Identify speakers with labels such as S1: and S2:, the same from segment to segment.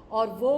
S1: اور وہ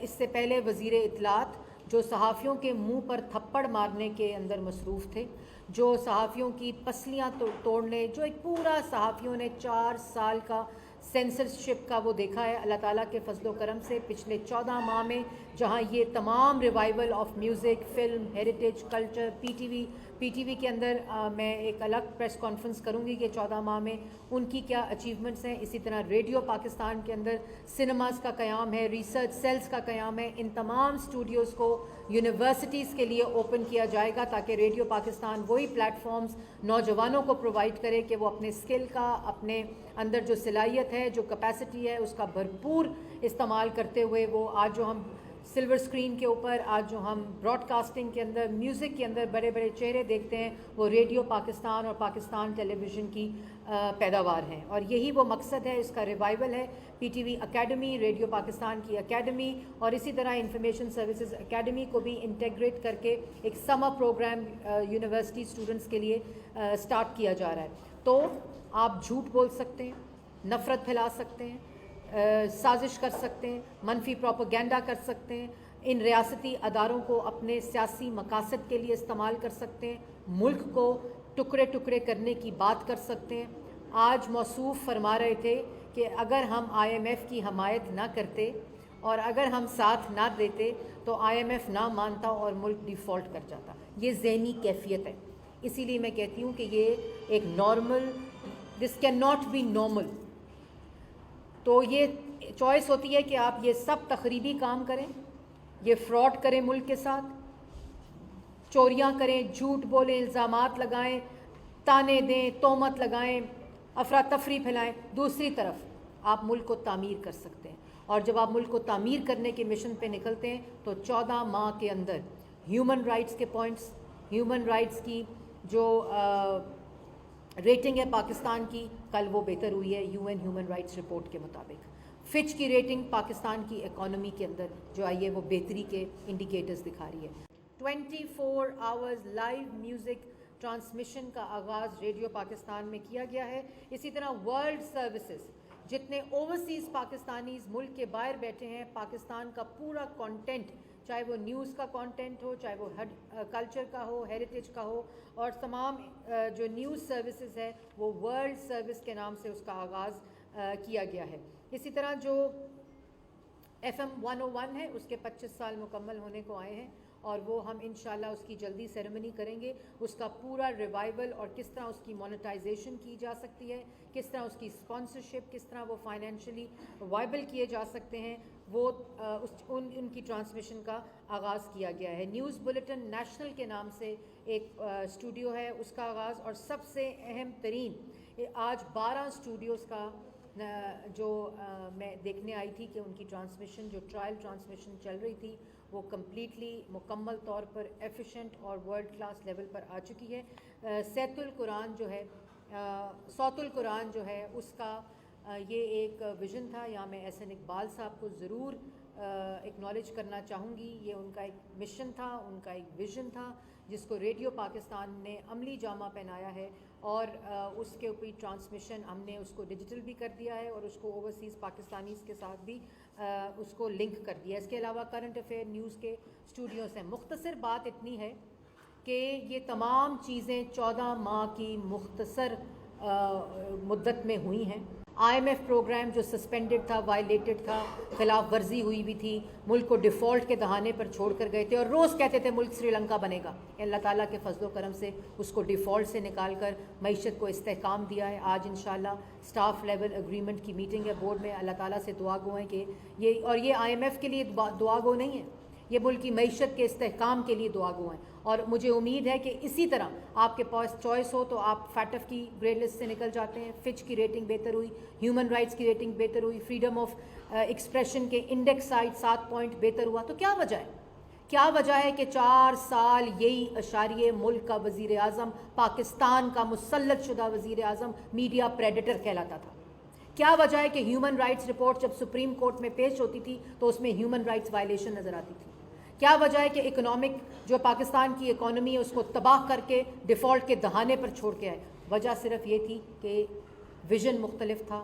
S1: اس سے پہلے وزیر اطلاعات جو صحافیوں کے منہ پر تھپڑ مارنے کے اندر مصروف تھے، جو صحافیوں کی پسلیاں توڑنے، جو ایک پورا صحافیوں نے 4 سال کا سینسرشپ کا وہ دیکھا ہے اللہ تعالیٰ کے فضل و کرم سے پچھلے 14 ماہ میں، جہاں یہ تمام revival of music, film, heritage, culture, P T V کے اندر میں ایک الگ پریس کانفرنس کروں گی کہ 14 ماہ میں ان کی کیا اچیومنٹس ہیں. اسی طرح ریڈیو پاکستان کے اندر سنیماز کا قیام ہے، ریسرچ سیلز کا قیام ہے. ان تمام اسٹوڈیوز کو یونیورسٹیز کے لیے اوپن کیا جائے گا تاکہ ریڈیو پاکستان وہی پلیٹ فارمز نوجوانوں کو پرووائڈ کرے کہ وہ اپنے اسکل کا، اپنے اندر جو صلاحیت ہے، جو کیپیسٹی ہے، اس کا بھرپور استعمال کرتے ہوئے وہ آج جو ہم سلور اسکرین کے اوپر، آج جو ہم براڈ کاسٹنگ کے اندر، میوزک کے اندر بڑے بڑے چہرے دیکھتے ہیں، وہ ریڈیو پاکستان اور پاکستان ٹیلی ویژن کی پیداوار ہیں. اور یہی وہ مقصد ہے، اس کا ریوائول ہے. P T V academy, radio Pakistan کی اکیڈمی اور اسی طرح انفارمیشن سروسز اکیڈمی کو بھی انٹیگریٹ کر کے ایک سمر پروگرام یونیورسٹی اسٹوڈنٹس کے لیے سٹارٹ کیا جا رہا ہے. تو آپ جھوٹ بول سکتے ہیں، نفرت پھیلا سکتے ہیں، سازش کر سکتے ہیں، منفی پروپیگنڈا کر سکتے ہیں، ان ریاستی اداروں کو اپنے سیاسی مقاصد کے لیے استعمال کر سکتے ہیں، ملک کو ٹکڑے ٹکڑے کرنے کی بات کر سکتے ہیں. آج موصوف فرما رہے تھے کہ اگر ہم آئی ایم ایف کی حمایت نہ کرتے اور اگر ہم ساتھ نہ دیتے تو آئی ایم ایف نہ مانتا اور ملک ڈیفالٹ کر جاتا. یہ ذہنی کیفیت ہے. اسی لیے میں کہتی ہوں کہ یہ ایک normal, this can not be normal. تو یہ چوائس ہوتی ہے کہ آپ یہ سب تخریبی کام کریں، یہ فراڈ کریں ملک کے ساتھ، چوریاں کریں، جھوٹ بولیں، الزامات لگائیں، تانے دیں، تہمت لگائیں، افراتفری پھیلائیں. دوسری طرف آپ ملک کو تعمیر کر سکتے ہیں. اور جب آپ ملک کو تعمیر کرنے کے مشن پہ نکلتے ہیں تو 14 ماہ کے اندر ہیومن رائٹس کے پوائنٹس، ہیومن رائٹس کی جو ریٹنگ ہے پاکستان کی، کل وہ بہتر ہوئی ہے U N human rights report کے مطابق. فچ کی ریٹنگ پاکستان کی اکانومی کے اندر جو آئی ہے وہ بہتری کے انڈیکیٹرز دکھا رہی ہے. 24 آورز لائیو میوزک ٹرانسمیشن کا آغاز ریڈیو پاکستان میں کیا گیا ہے. اسی طرح ورلڈ سروسز، جتنے اوورسیز پاکستانیز ملک کے باہر بیٹھے ہیں، پاکستان کا پورا کانٹینٹ، چاہے وہ نیوز کا کانٹینٹ ہو، چاہے وہ کلچر کا ہو، ہیریٹیج کا ہو، اور تمام جو نیوز سروسز ہے وہ ورلڈ سروس کے نام سے اس کا آغاز کیا گیا ہے. اسی طرح جو ایف ایم 101 ہے، اس کے 25 سال مکمل ہونے کو آئے ہیں اور وہ ہم انشاءاللہ اس کی جلدی سیریمنی کریں گے. اس کا پورا ریوائول اور کس طرح اس کی مونیٹائزیشن کی جا سکتی ہے، کس طرح اس کی اسپانسرشپ، کس طرح وہ فائنینشلی وائبل کیے جا سکتے ہیں، وہ ان کی ٹرانسمیشن کا آغاز کیا گیا ہے. نیوز بلیٹن نیشنل کے نام سے ایک اسٹوڈیو ہے، اس کا آغاز. اور سب سے اہم ترین آج 12 اسٹوڈیوز کا جو میں دیکھنے آئی تھی کہ ان کی ٹرانسمیشن، جو ٹرائل ٹرانسمیشن چل رہی تھی، وہ کمپلیٹلی مکمل طور پر ایفیشینٹ اور ورلڈ کلاس لیول پر آ چکی ہے. صوت القرآن جو ہے اس کا یہ ایک ویژن تھا. یہاں میں احسن اقبال صاحب کو ضرور اکنالج کرنا چاہوں گی. یہ ان کا ایک مشن تھا، ان کا ایک ویژن تھا جس کو ریڈیو پاکستان نے عملی جامہ پہنایا ہے اور اس کے اوپر ٹرانسمیشن ہم نے اس کو ڈیجیٹل بھی کر دیا ہے اور اس کو اوورسیز پاکستانیز کے ساتھ بھی اس کو لنک کر دیا ہے. اس کے علاوہ کرنٹ افیئر نیوز کے اسٹوڈیوز ہیں. مختصر بات اتنی ہے کہ یہ تمام چیزیں 14 ماہ کی مختصر مدت میں ہوئی ہیں. آئی ایم ایف پروگرام جو سسپینڈڈ تھا، وائلیٹڈ تھا، خلاف ورزی ہوئی بھی تھی، ملک کو ڈیفالٹ کے دہانے پر چھوڑ کر گئے تھے اور روز کہتے تھے ملک سری لنکا بنے گا. اللہ تعالیٰ کے فضل و کرم سے اس کو ڈیفالٹ سے نکال کر معیشت کو استحکام دیا ہے. آج انشاءاللہ سٹاف لیول اگریمنٹ کی میٹنگ ہے بورڈ میں. اللہ تعالیٰ سے دعا گو ہیں کہ یہ آئی ایم ایف کے لیے دعا گو نہیں ہے، یہ ملک کی معیشت کے استحکام کے لیے دعا گو ہیں. اور مجھے امید ہے کہ اسی طرح آپ کے پاس چوائس ہو تو آپ فیٹف کی گرے لسٹ سے نکل جاتے ہیں، فچ کی ریٹنگ بہتر ہوئی، ہیومن رائٹس کی ریٹنگ بہتر ہوئی، فریڈم آف ایکسپریشن کے انڈیکس سائٹ 7 پوائنٹ بہتر ہوا. تو کیا وجہ ہے؟ کیا وجہ ہے کہ 4 سال یہی اشاریہ ملک کا وزیر اعظم، پاکستان کا مسلط شدہ وزیر اعظم میڈیا پریڈیٹر کہلاتا تھا؟ کیا وجہ ہے کہ ہیومن رائٹس رپورٹ جب سپریم کورٹ میں پیش ہوتی تھی تو اس میں ہیومن رائٹس وائلیشن نظر آتی تھی؟ کیا وجہ ہے کہ اکنامک جو پاکستان کی اکانومی ہے اس کو تباہ کر کے ڈیفالٹ کے دہانے پر چھوڑ کے آئے؟ وجہ صرف یہ تھی کہ ویژن مختلف تھا،